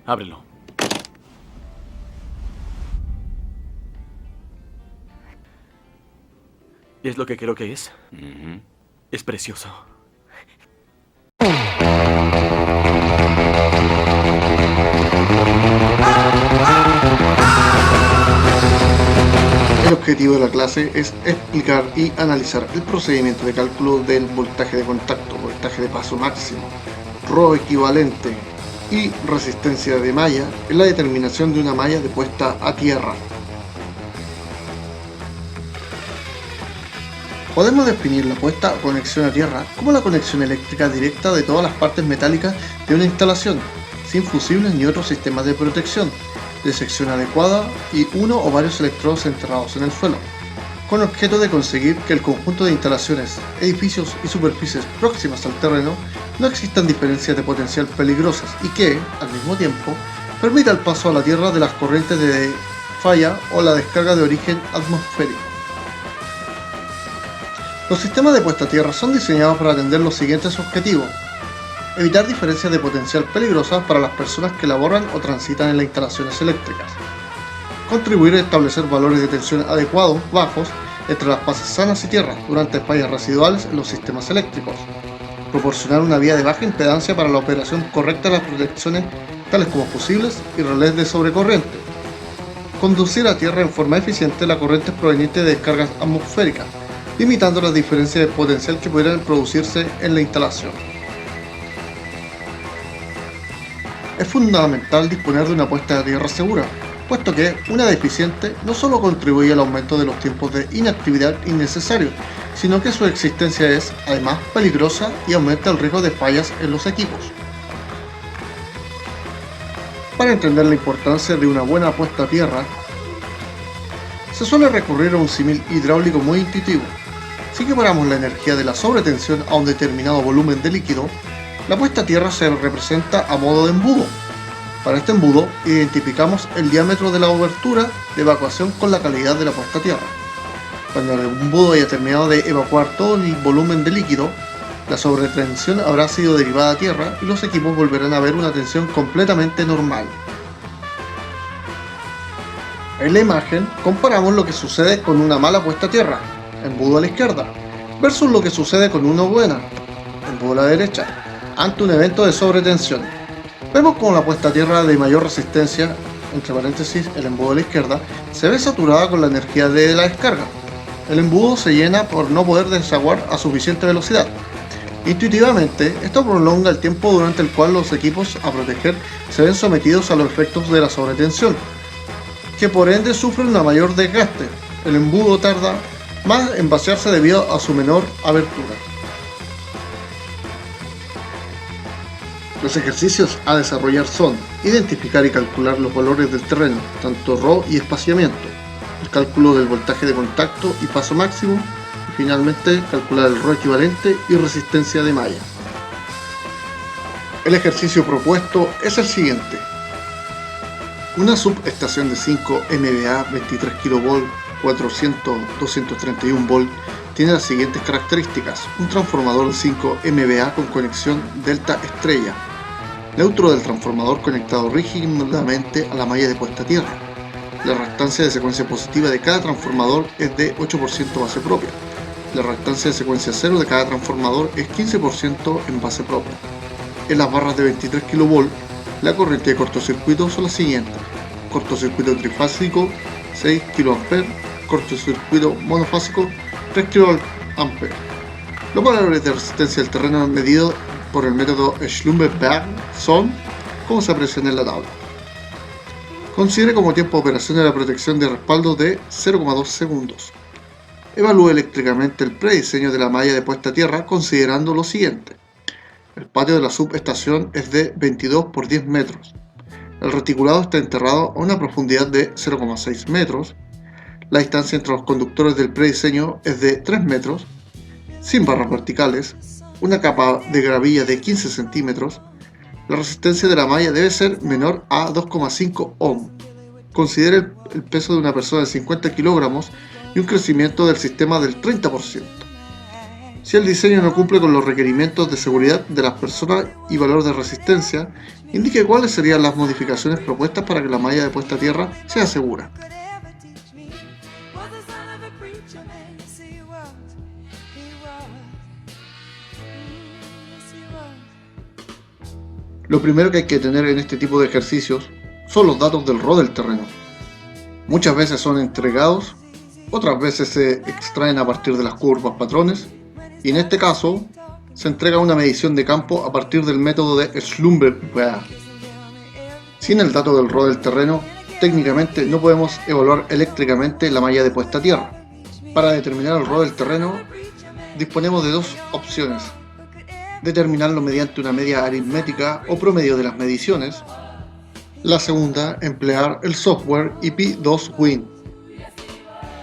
Ábrelo. ¿Es lo que creo que es? Es precioso. El objetivo de la clase es explicar y analizar el procedimiento de cálculo del voltaje de contacto, voltaje de paso máximo, Rho equivalente y resistencia de malla en la determinación de una malla de puesta a tierra. Podemos definir la puesta o conexión a tierra como la conexión eléctrica directa de todas las partes metálicas de una instalación, sin fusibles ni otros sistemas de protección, de sección adecuada y uno o varios electrodos enterrados en el suelo, con objeto de conseguir que el conjunto de instalaciones, edificios y superficies próximas al terreno no existan diferencias de potencial peligrosas y que, al mismo tiempo, permita el paso a la tierra de las corrientes de falla o la descarga de origen atmosférico. Los sistemas de puesta a tierra son diseñados para atender los siguientes objetivos: evitar diferencias de potencial peligrosas para las personas que laboran o transitan en las instalaciones eléctricas, contribuir a establecer valores de tensión adecuados, bajos, entre las fases sanas y tierra durante fallas residuales en los sistemas eléctricos, proporcionar una vía de baja impedancia para la operación correcta de las protecciones tales como fusibles y relés de sobrecorriente, conducir a tierra en forma eficiente la corriente proveniente de descargas atmosféricas, limitando las diferencias de potencial que pudieran producirse en la instalación. Es fundamental disponer de una puesta de tierra segura, puesto que una deficiente no solo contribuye al aumento de los tiempos de inactividad innecesarios, sino que su existencia es, además, peligrosa y aumenta el riesgo de fallas en los equipos. Para entender la importancia de una buena puesta a tierra, se suele recurrir a un símil hidráulico muy intuitivo. Si equiparamos la energía de la sobretensión a un determinado volumen de líquido, la puesta a tierra se representa a modo de embudo. Para este embudo, identificamos el diámetro de la abertura de evacuación con la calidad de la puesta a tierra. Cuando el embudo haya terminado de evacuar todo el volumen de líquido, la sobretensión habrá sido derivada a tierra y los equipos volverán a ver una tensión completamente normal. En la imagen, comparamos lo que sucede con una mala puesta a tierra, embudo a la izquierda, versus lo que sucede con una buena, embudo a la derecha, ante un evento de sobretensión. Vemos como la puesta a tierra de mayor resistencia, entre paréntesis el embudo a la izquierda, se ve saturada con la energía de la descarga. El embudo se llena por no poder desaguar a suficiente velocidad. Intuitivamente, esto prolonga el tiempo durante el cual los equipos a proteger se ven sometidos a los efectos de la sobretensión, que por ende sufren una mayor desgaste. El embudo tarda más en vaciarse debido a su menor abertura. Los ejercicios a desarrollar son identificar y calcular los valores del terreno, tanto Rho y espaciamiento, el cálculo del voltaje de contacto y paso máximo, y finalmente calcular el Rho equivalente y resistencia de malla. El ejercicio propuesto es el siguiente. Una subestación de 5 MVA, 23 kV, 400-231 V tiene las siguientes características: un transformador de 5 MVA con conexión delta estrella, neutro del transformador conectado rígidamente a la malla de puesta a tierra. La reactancia de secuencia positiva de cada transformador es de 8% base propia. La reactancia de secuencia 0 de cada transformador es 15% en base propia. En las barras de 23 kV, la corriente de cortocircuito son las siguientes: cortocircuito trifásico 6 kA, cortocircuito monofásico 3 kA. Los valores de resistencia del terreno medidos por el método Schlumberger son como se aprecian en la tabla. Considere como tiempo de operación de la protección de respaldo de 0,2 segundos. Evalúe eléctricamente el prediseño de la malla de puesta a tierra considerando lo siguiente. El patio de la subestación es de 22 por 10 metros. El reticulado está enterrado a una profundidad de 0,6 metros. La distancia entre los conductores del prediseño es de 3 metros, sin barras verticales, una capa de gravilla de 15 centímetros. La resistencia de la malla debe ser menor a 2,5 ohm. Considere el peso de una persona de 50 kilogramos y un crecimiento del sistema del 30%. Si el diseño no cumple con los requerimientos de seguridad de las personas y valor de resistencia, Indique cuáles serían las modificaciones propuestas para que la malla de puesta a tierra sea segura. Lo primero que hay que tener en este tipo de ejercicios son los datos del RO del terreno. Muchas veces son entregados, otras veces se extraen a partir de las curvas patrones, y en este caso se entrega una medición de campo a partir del método de Schlumberger. Sin el dato del RO del terreno, técnicamente no podemos evaluar eléctricamente la malla de puesta a tierra. Para determinar el RO del terreno, disponemos de dos opciones: determinarlo mediante una media aritmética o promedio de las mediciones. La segunda, emplear el software IP2Win.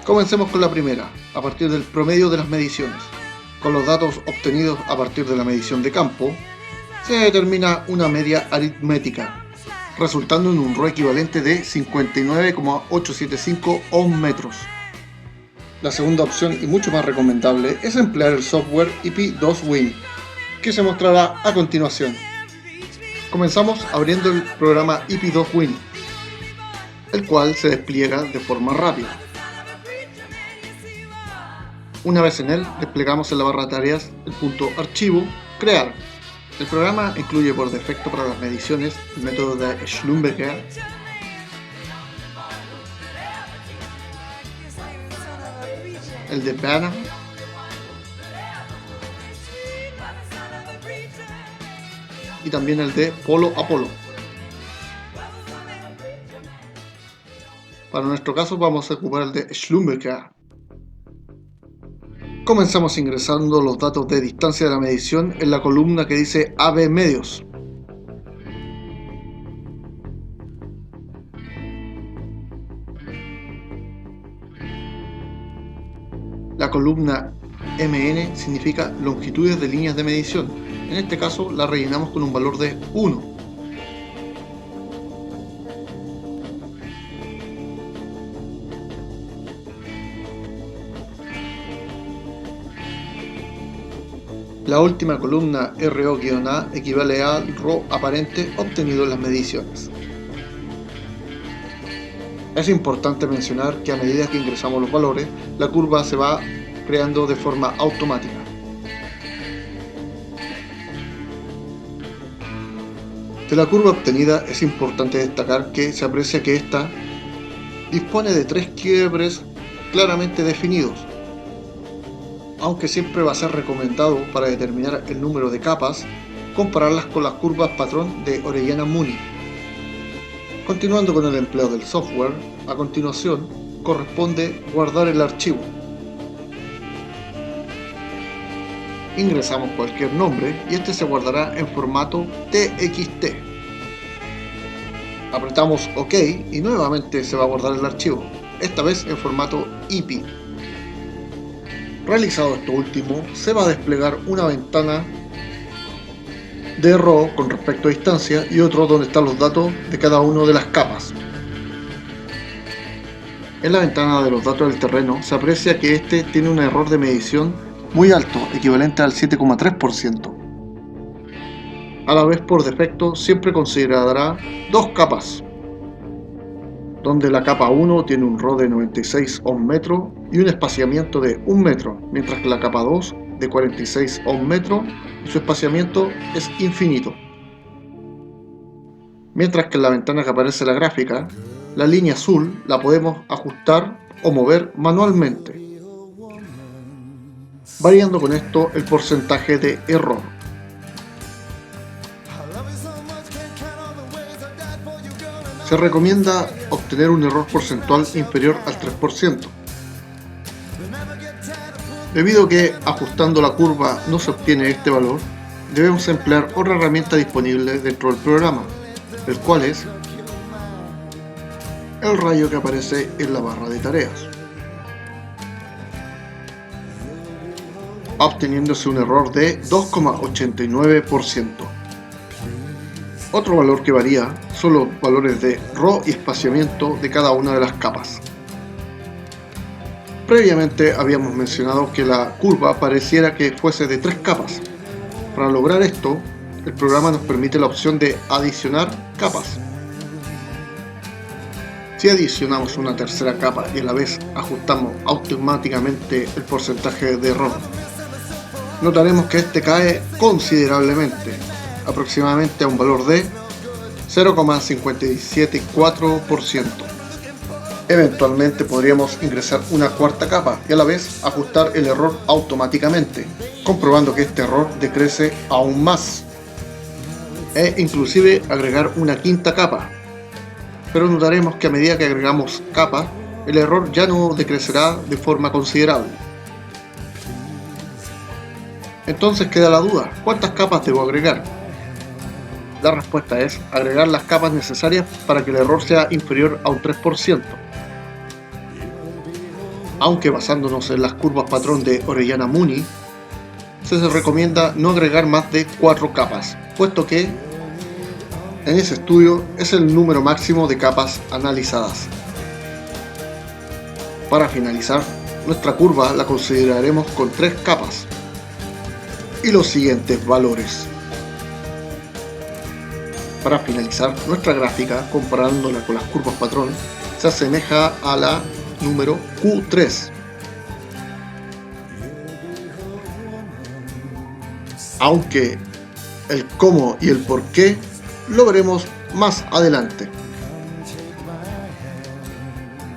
Comencemos con la primera, a partir del promedio de las mediciones. Con los datos obtenidos a partir de la medición de campo, se determina una media aritmética, resultando en un RO equivalente de 59,875 ohm metros. La segunda opción, y mucho más recomendable, es emplear el software IP2Win, que se mostrará a continuación. Comenzamos abriendo el programa IP2Win, el cual se despliega de forma rápida. Una vez en él, desplegamos en la barra de tareas el punto archivo, crear. El programa incluye por defecto para las mediciones el método de Schlumberger, el de Banham, y también el de Polo a Polo. Para nuestro caso vamos a ocupar el de Schlumberger. Comenzamos ingresando los datos de distancia de la medición en la columna que dice AB medios. La columna MN significa longitudes de líneas de medición. En este caso la rellenamos con un valor de 1. La última columna RO-A equivale al RO aparente obtenido en las mediciones. Es importante mencionar que a medida que ingresamos los valores, la curva se va creando de forma automática. De la curva obtenida es importante destacar que se aprecia que ésta dispone de 3 quiebres claramente definidos, aunque siempre va a ser recomendado para determinar el número de capas compararlas con las curvas patrón de Orellana-Mooney. Continuando con el empleo del software, a continuación corresponde guardar el archivo. Ingresamos cualquier nombre y este se guardará en formato TXT. Apretamos OK y nuevamente se va a guardar el archivo, esta vez en formato IP. Realizado esto último, se va a desplegar una ventana de RO con respecto a distancia y otro donde están los datos de cada una de las capas. En la ventana de los datos del terreno se aprecia que este tiene un error de medición muy alto, equivalente al 7,3%. A la vez, por defecto, siempre considerará dos capas, donde la capa 1 tiene un RO de 96 ohm metros y un espaciamiento de 1 metro, mientras que la capa 2 de 46 ohm metros y su espaciamiento es infinito. Mientras que en la ventana que aparece la gráfica, la línea azul la podemos ajustar o mover manualmente, variando con esto el porcentaje de error. Se recomienda obtener un error porcentual inferior al 3%. Debido a que ajustando la curva no se obtiene este valor, debemos emplear otra herramienta disponible dentro del programa, el cual es el rayo que aparece en la barra de tareas, obteniéndose un error de 2,89%. Otro valor que varía son los valores de RO y espaciamiento de cada una de las capas. Previamente habíamos mencionado que la curva pareciera que fuese de 3 capas. Para lograr esto, el programa nos permite la opción de adicionar capas. Si adicionamos una tercera capa y a la vez ajustamos automáticamente el porcentaje de error, notaremos que este cae considerablemente, aproximadamente a un valor de 0,574%. Eventualmente podríamos ingresar una cuarta capa y a la vez ajustar el error automáticamente, comprobando que este error decrece aún más, e inclusive agregar una quinta capa. Pero notaremos que a medida que agregamos capas, el error ya no decrecerá de forma considerable. Entonces queda la duda, ¿cuántas capas debo agregar? La respuesta es agregar las capas necesarias para que el error sea inferior a un 3%. Aunque basándonos en las curvas patrón de Orellana-Mooney, se recomienda no agregar más de 4 capas, puesto que en ese estudio es el número máximo de capas analizadas. Para finalizar, nuestra curva la consideraremos con 3 capas y los siguientes valores. Para finalizar, nuestra gráfica, comparándola con las curvas patrón, se asemeja a la número Q3. Aunque el cómo y el por qué lo veremos más adelante.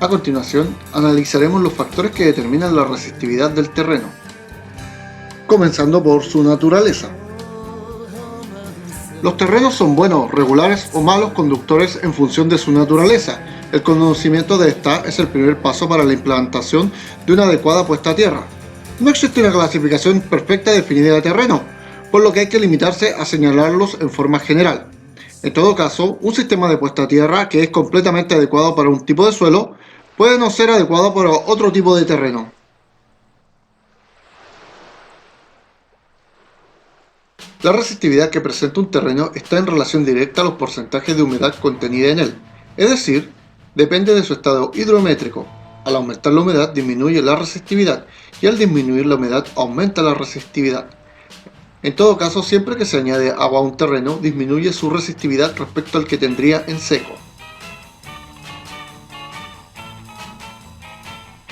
A continuación, analizaremos los factores que determinan la resistividad del terreno, comenzando por su naturaleza. Los terrenos son buenos, regulares o malos conductores en función de su naturaleza. El conocimiento de esta es el primer paso para la implantación de una adecuada puesta a tierra. No existe una clasificación perfecta definida de terreno, por lo que hay que limitarse a señalarlos en forma general. En todo caso, un sistema de puesta a tierra que es completamente adecuado para un tipo de suelo puede no ser adecuado para otro tipo de terreno. La resistividad que presenta un terreno está en relación directa a los porcentajes de humedad contenida en él, es decir, depende de su estado hidrométrico. Al aumentar la humedad disminuye la resistividad y al disminuir la humedad aumenta la resistividad. En todo caso, siempre que se añade agua a un terreno, disminuye su resistividad respecto al que tendría en seco.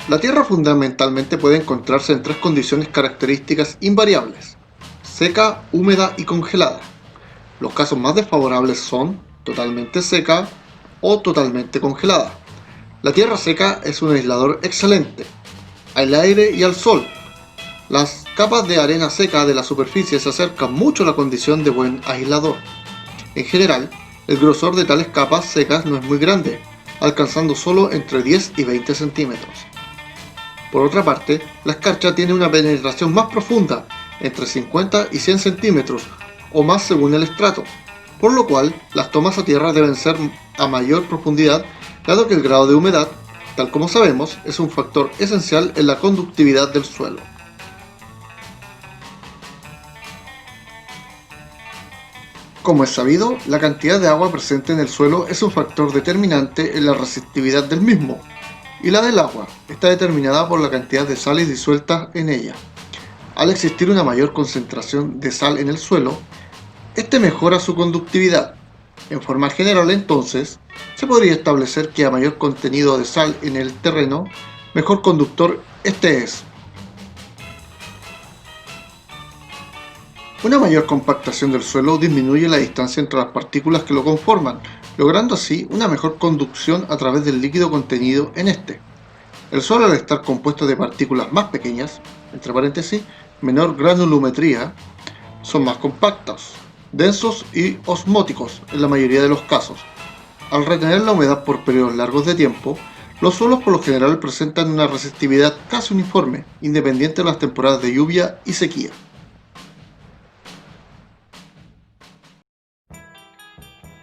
La tierra fundamentalmente puede encontrarse en 3 condiciones características invariables: seca, húmeda y congelada. Los casos más desfavorables son totalmente seca o totalmente congelada. La tierra seca es un aislador excelente al aire y al sol. Las capas de arena seca de la superficie se acercan mucho a la condición de buen aislador. En general, el grosor de tales capas secas no es muy grande, alcanzando solo entre 10 y 20 centímetros. Por otra parte, la escarcha tiene una penetración más profunda, entre 50 y 100 centímetros o más según el estrato, por lo cual las tomas a tierra deben ser a mayor profundidad, dado que el grado de humedad, tal como sabemos, es un factor esencial en la conductividad del suelo. Como es sabido, la cantidad de agua presente en el suelo es un factor determinante en la resistividad del mismo, y la del agua está determinada por la cantidad de sales disueltas en ella. Al existir una mayor concentración de sal en el suelo, este mejora su conductividad. En forma general, entonces, se podría establecer que a mayor contenido de sal en el terreno, mejor conductor este es. Una mayor compactación del suelo disminuye la distancia entre las partículas que lo conforman, logrando así una mejor conducción a través del líquido contenido en este. El suelo, al estar compuesto de partículas más pequeñas, entre paréntesis, menor granulometría, son más compactos, densos y osmóticos en la mayoría de los casos. Al retener la humedad por periodos largos de tiempo, los suelos por lo general presentan una resistividad casi uniforme, independiente de las temporadas de lluvia y sequía.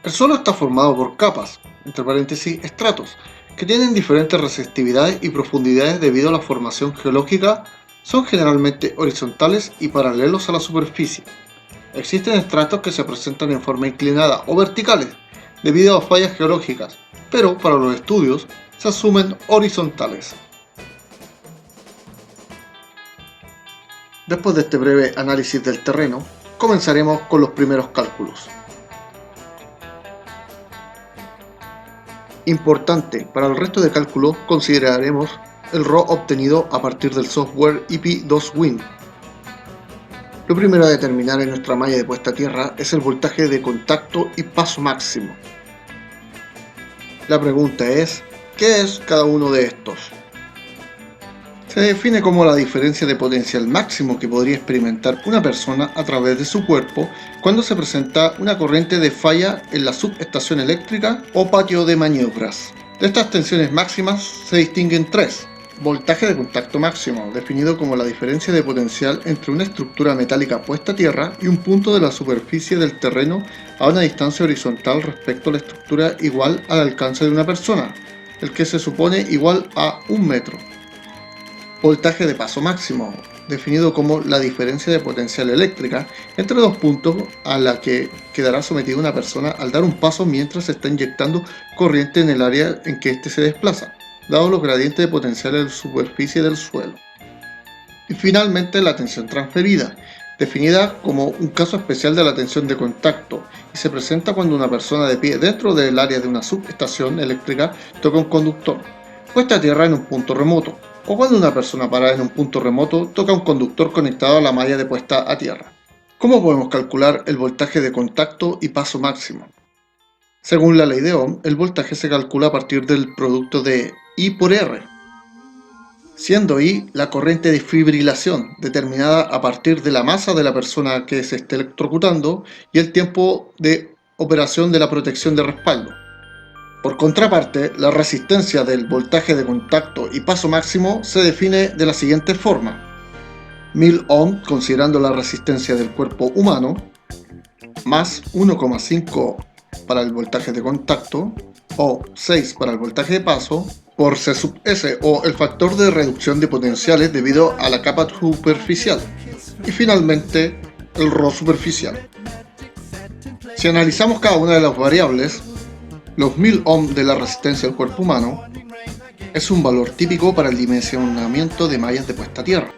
El suelo está formado por capas, entre paréntesis estratos, que tienen diferentes resistividades y profundidades debido a la formación geológica. Son generalmente horizontales y paralelos a la superficie. Existen estratos que se presentan en forma inclinada o verticales debido a fallas geológicas, pero para los estudios se asumen horizontales. Después de este breve análisis del terreno, Comenzaremos con los primeros cálculos. Importante, para el resto de cálculos consideraremos el RO obtenido a partir del software IP2Win. Lo primero a determinar en nuestra malla de puesta a tierra es el voltaje de contacto y paso máximo. La pregunta es, ¿qué es cada uno de estos? Se define como la diferencia de potencial máximo que podría experimentar una persona a través de su cuerpo cuando se presenta una corriente de falla en la subestación eléctrica o patio de maniobras. De estas tensiones máximas se distinguen tres. Voltaje de contacto máximo, definido como la diferencia de potencial entre una estructura metálica puesta a tierra y un punto de la superficie del terreno a una distancia horizontal respecto a la estructura igual al alcance de una persona, el que se supone igual a 1 metro. Voltaje de paso máximo, definido como la diferencia de potencial eléctrica entre dos puntos a la que quedará sometida una persona al dar un paso mientras se está inyectando corriente en el área en que éste se desplaza, dado los gradientes de potencial en la superficie del suelo. Y finalmente la tensión transferida, definida como un caso especial de la tensión de contacto, y se presenta cuando una persona de pie dentro del área de una subestación eléctrica toca un conductor, puesta a tierra en un punto remoto, o cuando una persona parada en un punto remoto toca un conductor conectado a la malla de puesta a tierra. ¿Cómo podemos calcular el voltaje de contacto y paso máximo? Según la ley de Ohm, el voltaje se calcula a partir del producto de I por R, siendo I la corriente de fibrilación, determinada a partir de la masa de la persona que se esté electrocutando y el tiempo de operación de la protección de respaldo. Por contraparte, la resistencia del voltaje de contacto y paso máximo se define de la siguiente forma: 1000 ohm considerando la resistencia del cuerpo humano, más 1,5 para el voltaje de contacto, o 6 para el voltaje de paso, por C sub S, o el factor de reducción de potenciales debido a la capa superficial, y finalmente el Rho superficial. Si analizamos cada una de las variables, los 1000 ohm de la resistencia del cuerpo humano es un valor típico para el dimensionamiento de mallas de puesta a tierra,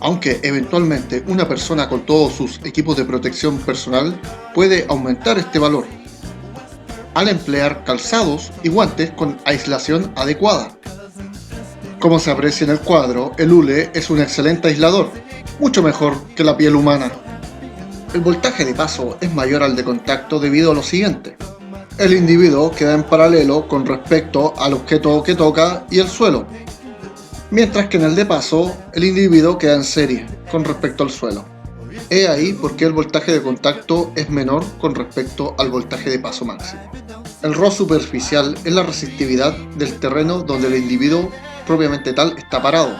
aunque eventualmente una persona con todos sus equipos de protección personal puede aumentar este valor al emplear calzados y guantes con aislación adecuada. Como se aprecia en el cuadro, el hule es un excelente aislador, mucho mejor que la piel humana. El voltaje de paso es mayor al de contacto debido a lo siguiente: el individuo queda en paralelo con respecto al objeto que toca y el suelo, mientras que en el de paso el individuo queda en serie con respecto al suelo. He ahí por qué el voltaje de contacto es menor con respecto al voltaje de paso máximo. El Rho superficial es la resistividad del terreno donde el individuo propiamente tal está parado.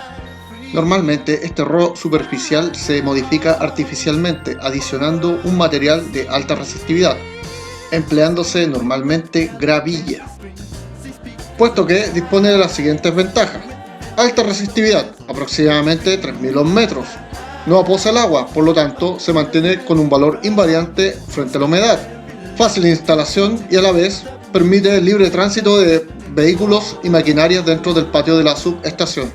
Normalmente este Rho superficial se modifica artificialmente adicionando un material de alta resistividad, empleándose normalmente gravilla, puesto que dispone de las siguientes ventajas: alta resistividad, aproximadamente 3000 ohms, no aposa el agua, por lo tanto se mantiene con un valor invariante frente a la humedad, fácil instalación y a la vez permite el libre tránsito de vehículos y maquinarias dentro del patio de la subestación.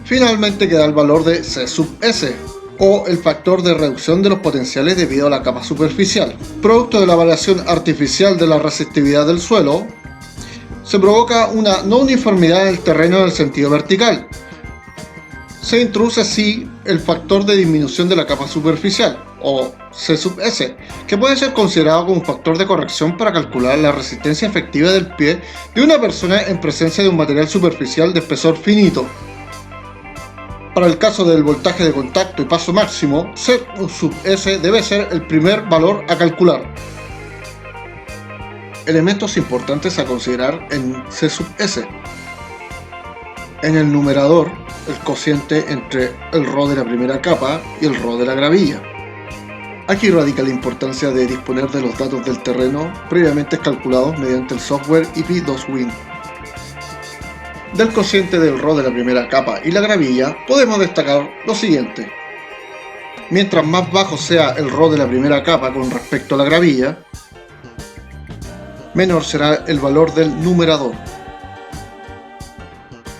Finalmente queda el valor de C sub S, o el factor de reducción de los potenciales debido a la capa superficial. Producto de la variación artificial de la resistividad del suelo, se provoca una no uniformidad en el terreno en el sentido vertical. Se introduce así el factor de disminución de la capa superficial, o C sub S, que puede ser considerado como un factor de corrección para calcular la resistencia efectiva del pie de una persona en presencia de un material superficial de espesor finito. Para el caso del voltaje de contacto y paso máximo, C sub S debe ser el primer valor a calcular. Elementos importantes a considerar en C sub S. En el numerador, el cociente entre el Rho de la primera capa y el Rho de la gravilla. Aquí radica la importancia de disponer de los datos del terreno previamente calculados mediante el software IP2Win. Del cociente del Rho de la primera capa y la gravilla podemos destacar lo siguiente: mientras más bajo sea el Rho de la primera capa con respecto a la gravilla, menor será el valor del numerador.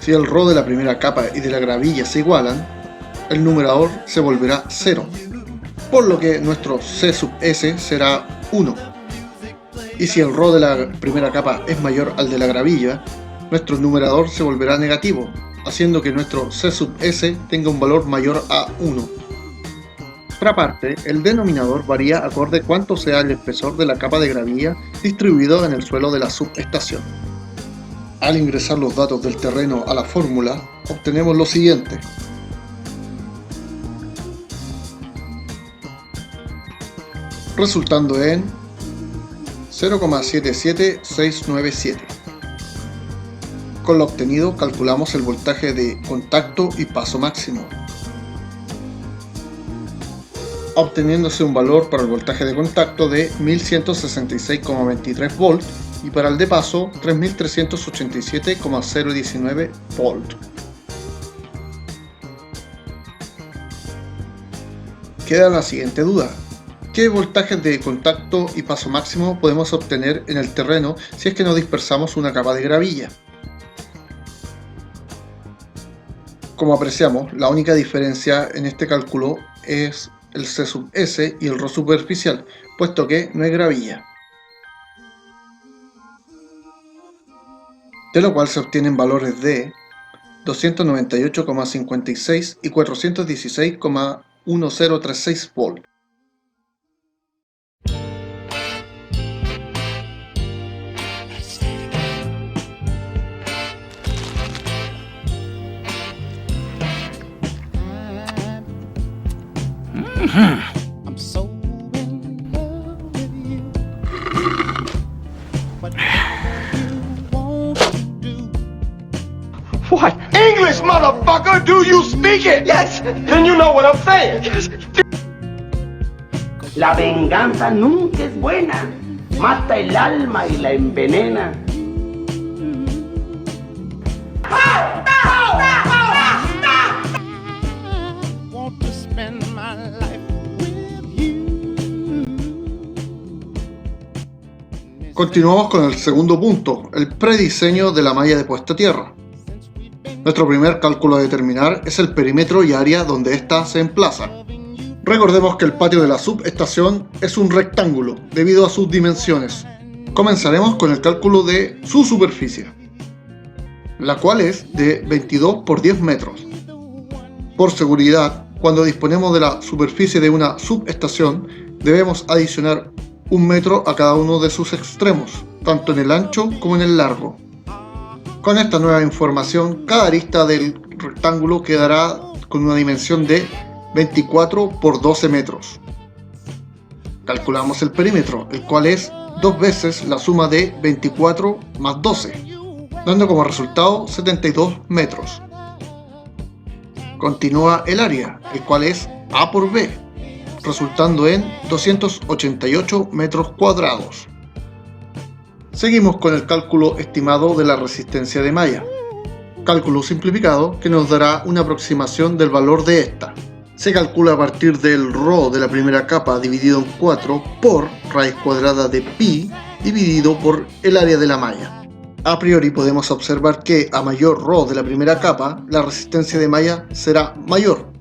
Si el Rho de la primera capa y de la gravilla se igualan, el numerador se volverá 0, por lo que nuestro C sub S será 1. Y si el ρ de la primera capa es mayor al de la gravilla, nuestro numerador se volverá negativo, haciendo que nuestro C sub S tenga un valor mayor a 1. Por aparte, el denominador varía acorde cuánto sea el espesor de la capa de gravilla distribuido en el suelo de la subestación. Al ingresar los datos del terreno a la fórmula, obtenemos lo siguiente. Resultando en 0,77697. Con lo obtenido calculamos el voltaje de contacto y paso máximo, obteniéndose un valor para el voltaje de contacto de 1166,23 volt y para el de paso 3387,019 volt. Queda la siguiente duda: ¿qué voltajes de contacto y paso máximo podemos obtener en el terreno si es que no dispersamos una capa de gravilla? Como apreciamos, la única diferencia en este cálculo es el C sub S y el ρ superficial, puesto que no hay gravilla. De lo cual se obtienen valores de 298,56 y 416,1036 volt. I'm so in love with you. Whatever you want to do. What? English, motherfucker! Do you speak it? Yes! Then you know what I'm saying. La venganza nunca es buena, mata el alma y la envenena. Want to spend my life with you. Continuamos con el segundo punto, el prediseño de la malla de puesta a tierra. Nuestro primer cálculo a determinar es el perímetro y área donde ésta se emplaza. Recordemos que el patio de la subestación es un rectángulo debido a sus dimensiones. Comenzaremos con el cálculo de su superficie, la cual es de 22 por 10 metros. Por seguridad, cuando disponemos de la superficie de una subestación, debemos adicionar 1 metro a cada uno de sus extremos, tanto en el ancho como en el largo. Con esta nueva información, cada arista del rectángulo quedará con una dimensión de 24 por 12 metros. Calculamos el perímetro, el cual es 2 veces la suma de 24 más 12, dando como resultado 72 metros. Continúa el área, el cual es A por B, resultando en 288 metros cuadrados. Seguimos con el cálculo estimado de la resistencia de malla. Cálculo simplificado que nos dará una aproximación del valor de esta. Se calcula a partir del ρ de la primera capa dividido en 4 por raíz cuadrada de pi dividido por el área de la malla. A priori podemos observar que a mayor ρ de la primera capa, la resistencia de malla será mayor,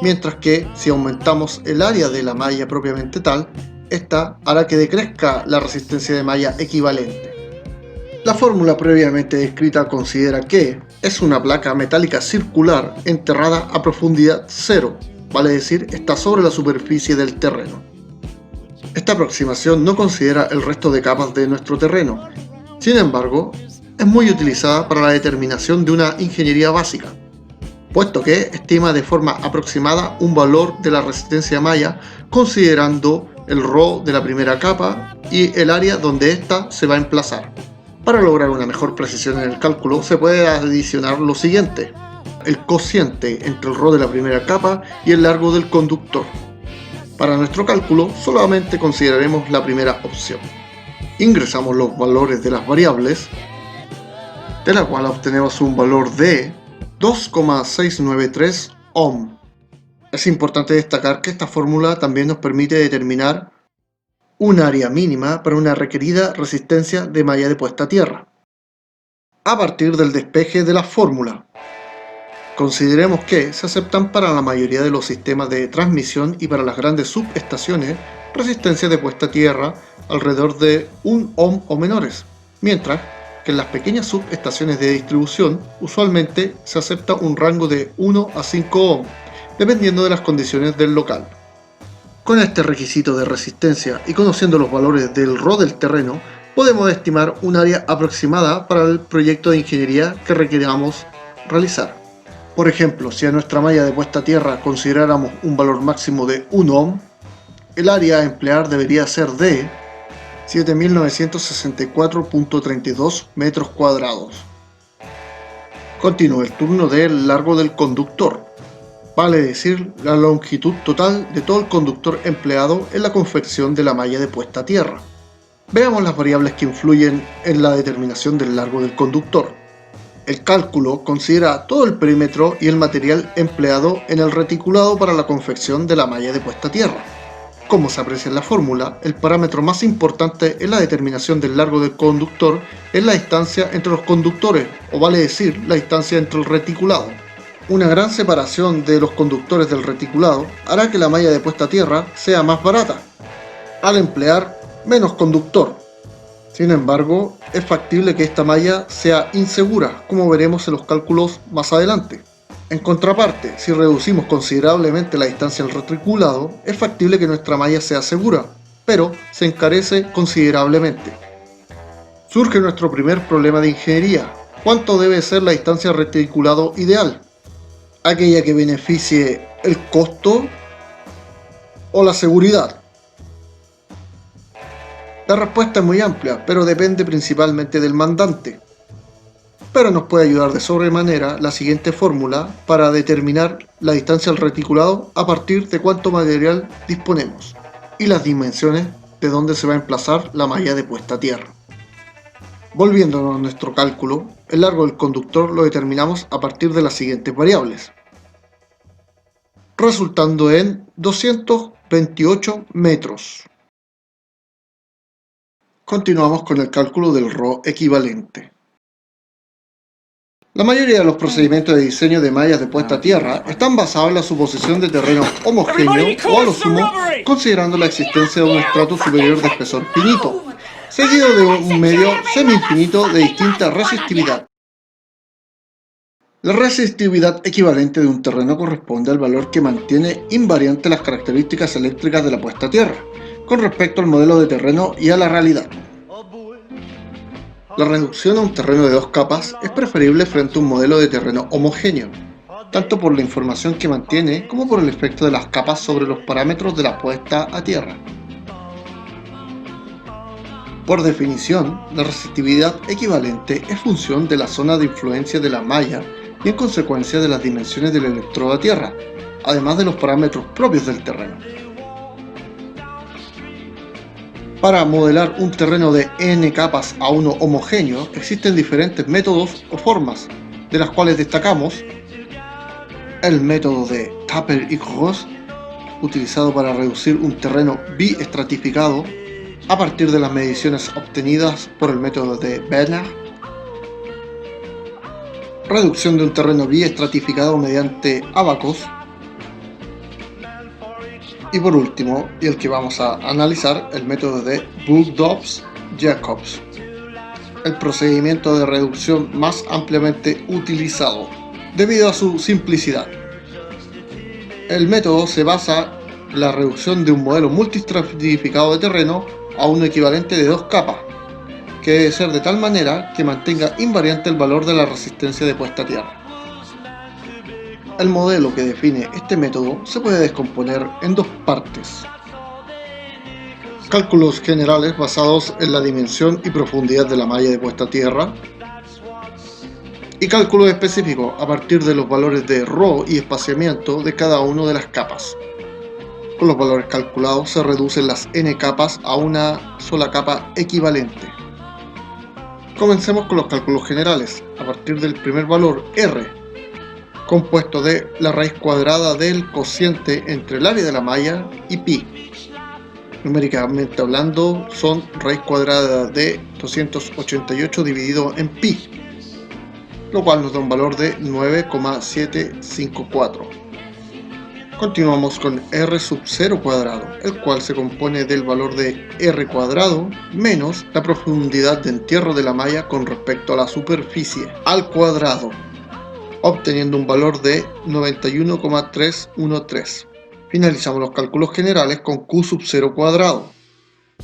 mientras que si aumentamos el área de la malla propiamente tal, esta hará que decrezca la resistencia de malla equivalente. La fórmula previamente descrita considera que es una placa metálica circular enterrada a profundidad 0, vale decir, está sobre la superficie del terreno. Esta aproximación no considera el resto de capas de nuestro terreno, sin embargo, es muy utilizada para la determinación de una ingeniería básica, puesto que estima de forma aproximada un valor de la resistencia de malla considerando el ρ de la primera capa y el área donde ésta se va a emplazar. Para lograr una mejor precisión en el cálculo se puede adicionar lo siguiente: el cociente entre el ρ de la primera capa y el largo del conductor. Para nuestro cálculo solamente consideraremos la primera opción. Ingresamos los valores de las variables, de la cual obtenemos un valor de 2,693 ohm. Es importante destacar que esta fórmula también nos permite determinar un área mínima para una requerida resistencia de malla de puesta a tierra, a partir del despeje de la fórmula. Consideremos que se aceptan para la mayoría de los sistemas de transmisión y para las grandes subestaciones resistencias de puesta a tierra alrededor de 1 ohm o menores, mientras que en las pequeñas subestaciones de distribución usualmente se acepta un rango de 1 a 5 ohm, dependiendo de las condiciones del local. Con este requisito de resistencia y conociendo los valores del Rho del terreno, podemos estimar un área aproximada para el proyecto de ingeniería que requeramos realizar. Por ejemplo, si a nuestra malla de puesta a tierra consideráramos un valor máximo de 1 ohm, el área a emplear debería ser de 7.964.32 metros cuadrados. Continúa el turno del largo del conductor, vale decir la longitud total de todo el conductor empleado en la confección de la malla de puesta a tierra. Veamos las variables que influyen en la determinación del largo del conductor. El cálculo considera todo el perímetro y el material empleado en el reticulado para la confección de la malla de puesta a tierra. Como se aprecia en la fórmula, el parámetro más importante en la determinación del largo del conductor es la distancia entre los conductores, o vale decir, la distancia entre el reticulado. Una gran separación de los conductores del reticulado hará que la malla de puesta a tierra sea más barata, al emplear menos conductor. Sin embargo, es factible que esta malla sea insegura, como veremos en los cálculos más adelante. En contraparte, si reducimos considerablemente la distancia al reticulado, es factible que nuestra malla sea segura, pero se encarece considerablemente. Surge nuestro primer problema de ingeniería. ¿Cuánto debe ser la distancia al reticulado ideal? ¿Aquella que beneficie el costo o la seguridad? La respuesta es muy amplia, pero depende principalmente del mandante. Pero nos puede ayudar de sobremanera la siguiente fórmula para determinar la distancia al reticulado a partir de cuánto material disponemos y las dimensiones de dónde se va a emplazar la malla de puesta a tierra. Volviéndonos a nuestro cálculo, el largo del conductor lo determinamos a partir de las siguientes variables, resultando en 228 metros. Continuamos con el cálculo del Rho equivalente. La mayoría de los procedimientos de diseño de mallas de puesta a tierra están basados en la suposición de terreno homogéneo o a lo sumo considerando la existencia de un estrato superior de espesor finito, seguido de un medio semi-infinito de distinta resistividad. La resistividad equivalente de un terreno corresponde al valor que mantiene invariante las características eléctricas de la puesta a tierra, con respecto al modelo de terreno y a la realidad. La reducción a un terreno de 2 capas es preferible frente a un modelo de terreno homogéneo, tanto por la información que mantiene como por el efecto de las capas sobre los parámetros de la puesta a tierra. Por definición, la resistividad equivalente es función de la zona de influencia de la malla y en consecuencia de las dimensiones del electrodo a tierra, además de los parámetros propios del terreno. Para modelar un terreno de n capas a uno homogéneo existen diferentes métodos o formas, de las cuales destacamos el método de Tapper y Gross, utilizado para reducir un terreno bi-estratificado a partir de las mediciones obtenidas por el método de Bernard, reducción de un terreno bi-estratificado mediante ábacos, y por último, y el que vamos a analizar, el método de Boole-Dobbs-Jacobs, el procedimiento de reducción más ampliamente utilizado, debido a su simplicidad. El método se basa en la reducción de un modelo multiestratificado de terreno a uno equivalente de 2 capas, que debe ser de tal manera que mantenga invariante el valor de la resistencia de puesta a tierra. El modelo que define este método se puede descomponer en 2 partes. Cálculos generales basados en la dimensión y profundidad de la malla de puesta a tierra, y cálculos específicos a partir de los valores de Rho y espaciamiento de cada una de las capas. Con los valores calculados se reducen las n capas a una sola capa equivalente. Comencemos con los cálculos generales, a partir del primer valor R, compuesto de la raíz cuadrada del cociente entre el área de la malla y pi. Numéricamente hablando, son raíz cuadrada de 288 dividido en pi. lo cual nos da un valor de 9,754. Continuamos con r sub 0 cuadrado, el cual se compone del valor de r cuadrado menos la profundidad de entierro de la malla con respecto a la superficie al cuadrado, obteniendo un valor de 91,313. Finalizamos los cálculos generales con q sub 0 cuadrado,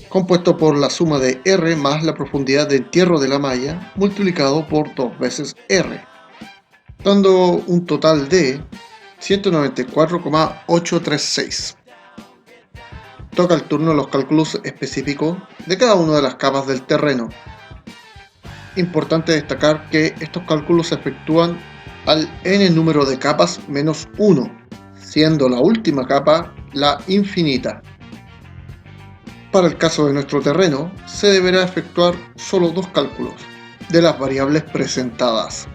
compuesto por la suma de r más la profundidad de entierro de la malla multiplicado por 2 veces r, dando un total de 194,836. Toca el turno de los cálculos específicos de cada una de las capas del terreno. Importante destacar que estos cálculos se efectúan al n número de capas menos 1, siendo la última capa la infinita. Para el caso de nuestro terreno, se deberá efectuar solo dos cálculos de las variables presentadas.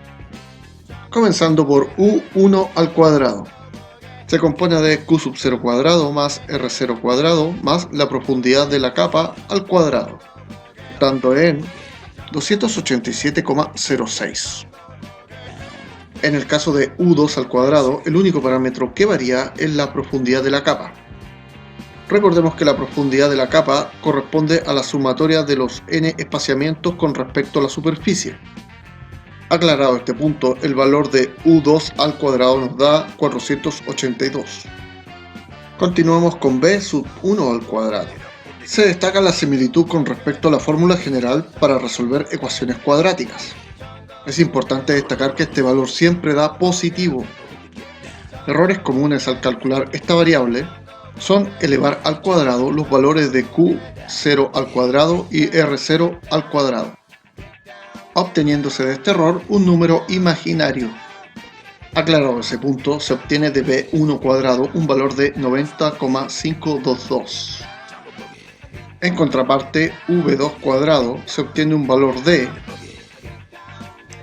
Comenzando por u1 al cuadrado. Se compone de q sub 0 cuadrado más r0 cuadrado más la profundidad de la capa al cuadrado, dando en 287,06. En el caso de u2 al cuadrado, el único parámetro que varía es la profundidad de la capa. Recordemos que la profundidad de la capa corresponde a la sumatoria de los n espaciamientos con respecto a la superficie. Aclarado este punto, el valor de u2 al cuadrado nos da 482. Continuamos con b sub 1 al cuadrado. Se destaca la similitud con respecto a la fórmula general para resolver ecuaciones cuadráticas. Es importante destacar que este valor siempre da positivo. Errores comunes al calcular esta variable son elevar al cuadrado los valores de q0 al cuadrado y r0 al cuadrado, obteniéndose de este error un número imaginario. Aclarado ese punto, se obtiene de b1 cuadrado un valor de 90,522. En contraparte, v2 cuadrado se obtiene un valor de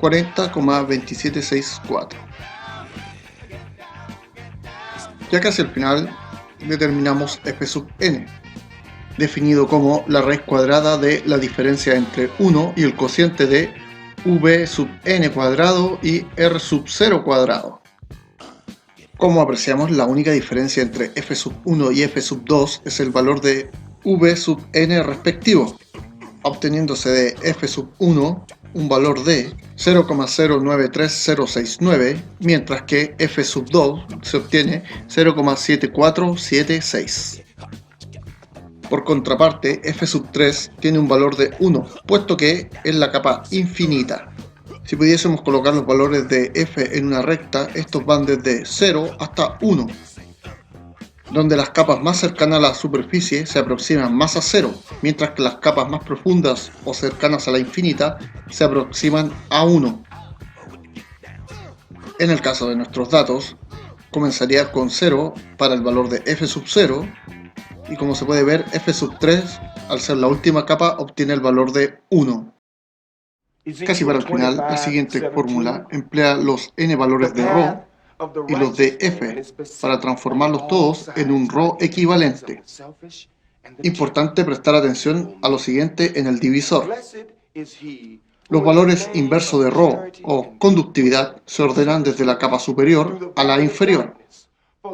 40,2764. Ya casi al final, determinamos f sub n, definido como la raíz cuadrada de la diferencia entre 1 y el cociente de v sub n cuadrado y r sub 0 cuadrado. Como apreciamos, la única diferencia entre f sub 1 y f sub 2 es el valor de v sub n respectivo, obteniéndose de f sub 1 un valor de 0,093069, mientras que f sub 2 se obtiene 0,7476. Por contraparte, f sub 3 tiene un valor de 1, puesto que es la capa infinita. Si pudiésemos colocar los valores de f en una recta, estos van desde 0 hasta 1, donde las capas más cercanas a la superficie se aproximan más a 0, mientras que las capas más profundas o cercanas a la infinita se aproximan a 1. En el caso de nuestros datos, comenzaría con 0 para el valor de f sub 0, y como se puede ver, f sub 3, al ser la última capa, obtiene el valor de 1. Casi para el final, la siguiente fórmula emplea los n valores de ρ y los de f para transformarlos todos en un ρ equivalente. Importante prestar atención a lo siguiente en el divisor. Los valores inversos de ρ o conductividad se ordenan desde la capa superior a la inferior,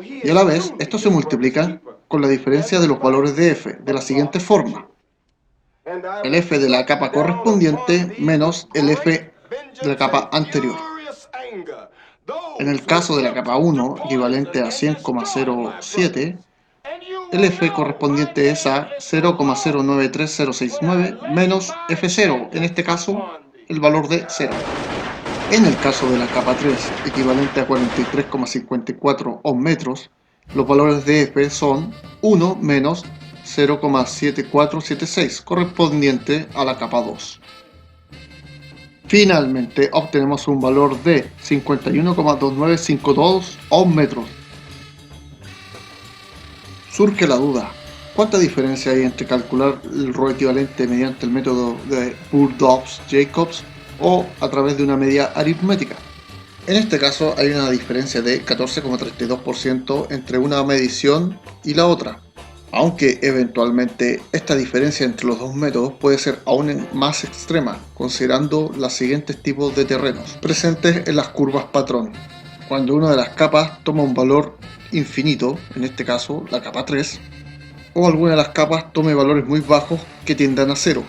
y a la vez estos se multiplican con la diferencia de los valores de f de la siguiente forma: el f de la capa correspondiente menos el f de la capa anterior. En el caso de la capa 1, equivalente a 100,07, el f correspondiente es a 0,093069 menos f0, en este caso el valor de 0. En el caso de la capa 3, equivalente a 43,54 ohm metros, los valores de f son 1 menos 0,7476, correspondiente a la capa 2. Finalmente obtenemos un valor de 51,2952 ohm metros. Surge la duda: ¿cuánta diferencia hay entre calcular el ρ equivalente mediante el método de Bour-Jacobs o a través de una media aritmética? En este caso hay una diferencia de 14,32% entre una medición y la otra, aunque eventualmente esta diferencia entre los dos métodos puede ser aún más extrema, considerando los siguientes tipos de terrenos presentes en las curvas patrón. Cuando una de las capas toma un valor infinito, en este caso la capa 3, o alguna de las capas tome valores muy bajos que tiendan a 0.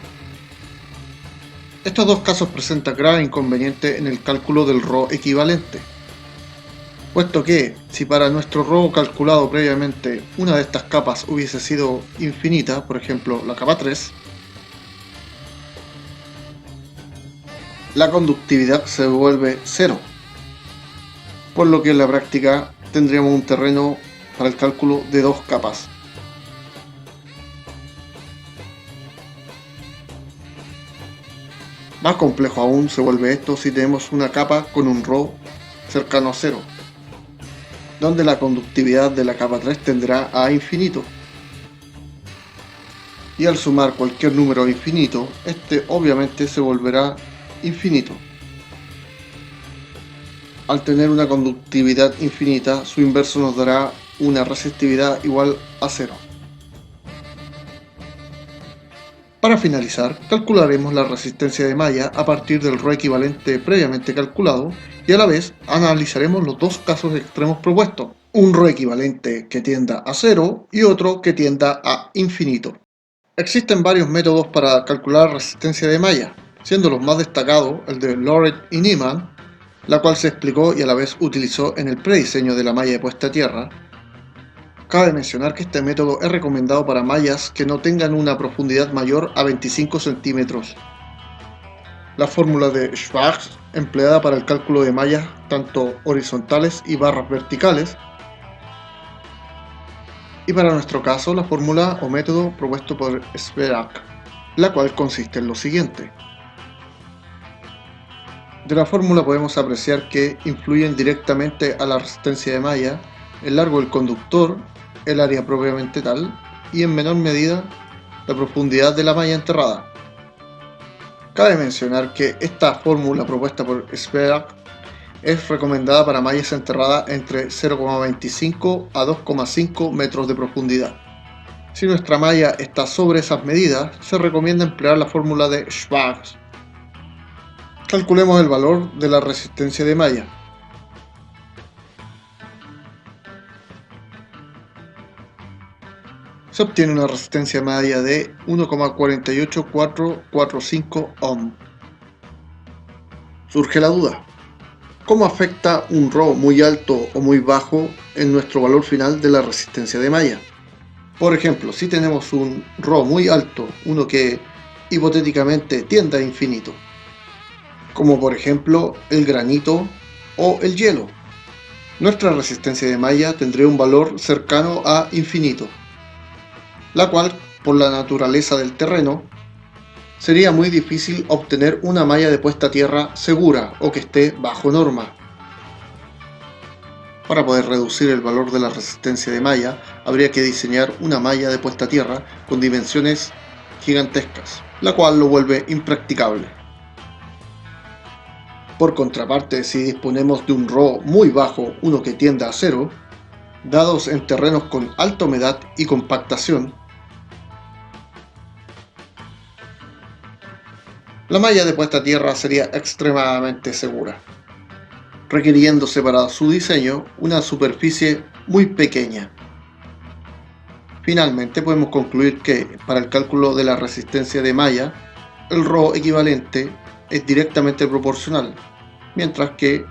Estos dos casos presentan grave inconveniente en el cálculo del RO equivalente, puesto que si para nuestro RO calculado previamente una de estas capas hubiese sido infinita, por ejemplo la capa 3, la conductividad se vuelve 0, por lo que en la práctica tendríamos un terreno para el cálculo de dos capas. Más complejo aún se vuelve esto si tenemos una capa con un RO cercano a 0, donde la conductividad de la capa 3 tendrá a infinito. Y al sumar cualquier número infinito, este obviamente se volverá infinito. Al tener una conductividad infinita, su inverso nos dará una resistividad igual a 0. Para finalizar, calcularemos la resistencia de malla a partir del RO equivalente previamente calculado y a la vez analizaremos los dos casos extremos propuestos, un RO equivalente que tienda a 0 y otro que tienda a infinito. Existen varios métodos para calcular la resistencia de malla, siendo los más destacados el de Loret y Niemann, la cual se explicó y a la vez utilizó en el prediseño de la malla de puesta a tierra. Cabe mencionar que este método es recomendado para mallas que no tengan una profundidad mayor a 25 centímetros. La fórmula de Schwarz, empleada para el cálculo de mallas tanto horizontales y barras verticales, y para nuestro caso la fórmula o método propuesto por Sperak, la cual consiste en lo siguiente. De la fórmula podemos apreciar que influyen directamente a la resistencia de malla el largo del conductor, el área propiamente tal, y en menor medida la profundidad de la malla enterrada. Cabe mencionar que esta fórmula propuesta por Sperak es recomendada para mallas enterradas entre 0,25 a 2,5 metros de profundidad. Si nuestra malla está sobre esas medidas, se recomienda emplear la fórmula de Schwarz. Calculemos el valor de la resistencia de malla. Se obtiene una resistencia de malla de 1,48445 ohm. Surge la duda: ¿cómo afecta un RO muy alto o muy bajo en nuestro valor final de la resistencia de malla? Por ejemplo, si tenemos un RO muy alto, uno que hipotéticamente tienda a infinito, como por ejemplo el granito o el hielo, nuestra resistencia de malla tendría un valor cercano a infinito, la cual, por la naturaleza del terreno, sería muy difícil obtener una malla de puesta a tierra segura o que esté bajo norma. Para poder reducir el valor de la resistencia de malla, habría que diseñar una malla de puesta a tierra con dimensiones gigantescas, la cual lo vuelve impracticable. Por contraparte, si disponemos de un RO muy bajo, uno que tienda a 0, dados en terrenos con alta humedad y compactación, la malla de puesta a tierra sería extremadamente segura, requiriéndose para su diseño una superficie muy pequeña. Finalmente podemos concluir que, para el cálculo de la resistencia de malla, el RO equivalente es directamente proporcional, mientras que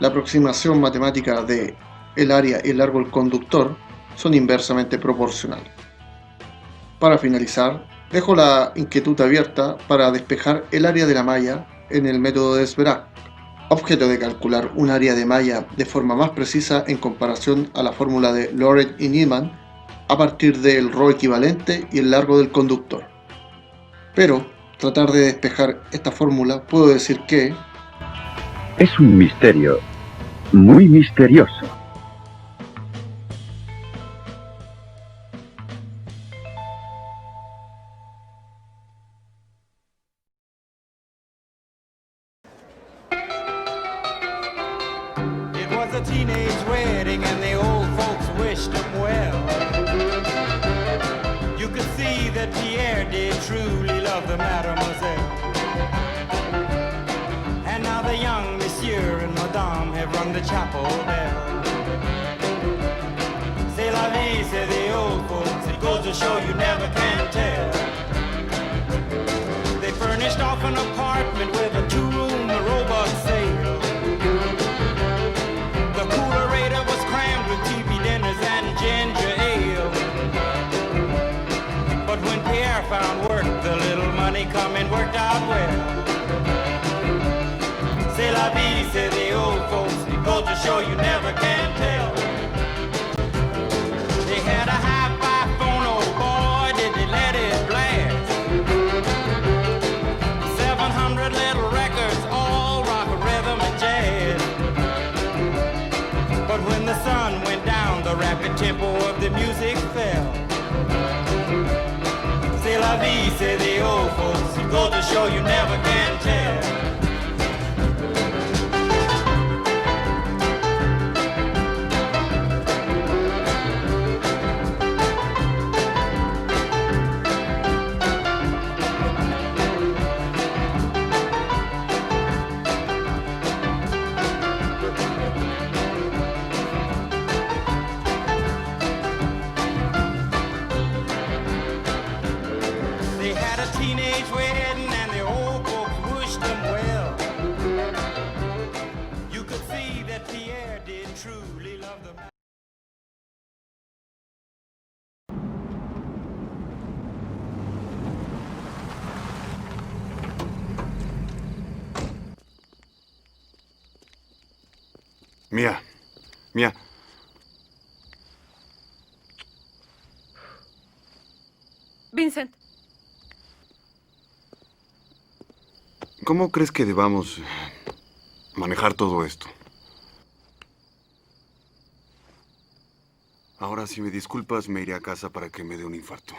la aproximación matemática de el área y el largo del conductor son inversamente proporcionales. Para finalizar, dejo la inquietud abierta para despejar el área de la malla en el método de Sperak, objeto de calcular un área de malla de forma más precisa en comparación a la fórmula de Loret y Niemann a partir del RO equivalente y el largo del conductor. Pero, tratar de despejar esta fórmula, puedo decir que es un misterio, muy misterioso. It was a teenage wedding and the old folks wished him well. that Pierre did truly love the mademoiselle. And now the young monsieur and madame have rung the chapel bell. C'est la vie, say the old folks, it goes to show you never can tell. They furnished off an apartment with a two-room robot sale. The coolerator was crammed with TV dinners and ginger ale. But when Pierre found work, the little money coming worked out well. C'est la vie, say the old folks, it goes to show you never can tell. They had a hi-fi phone, oh boy, did they let it blast. 700 little records, all rock, rhythm, and jazz. But when the sun went down, the rapid tempo of the music fell. C'est la vie, say the old folks, it goes to show you never can tell. They had a teenage wedding and the old folks wished them well. You could see that Pierre did truly love them. Mía. Vincent, ¿Cómo crees que debamos manejar todo esto? Ahora, si me disculpas, me iré a casa para que me dé un infarto.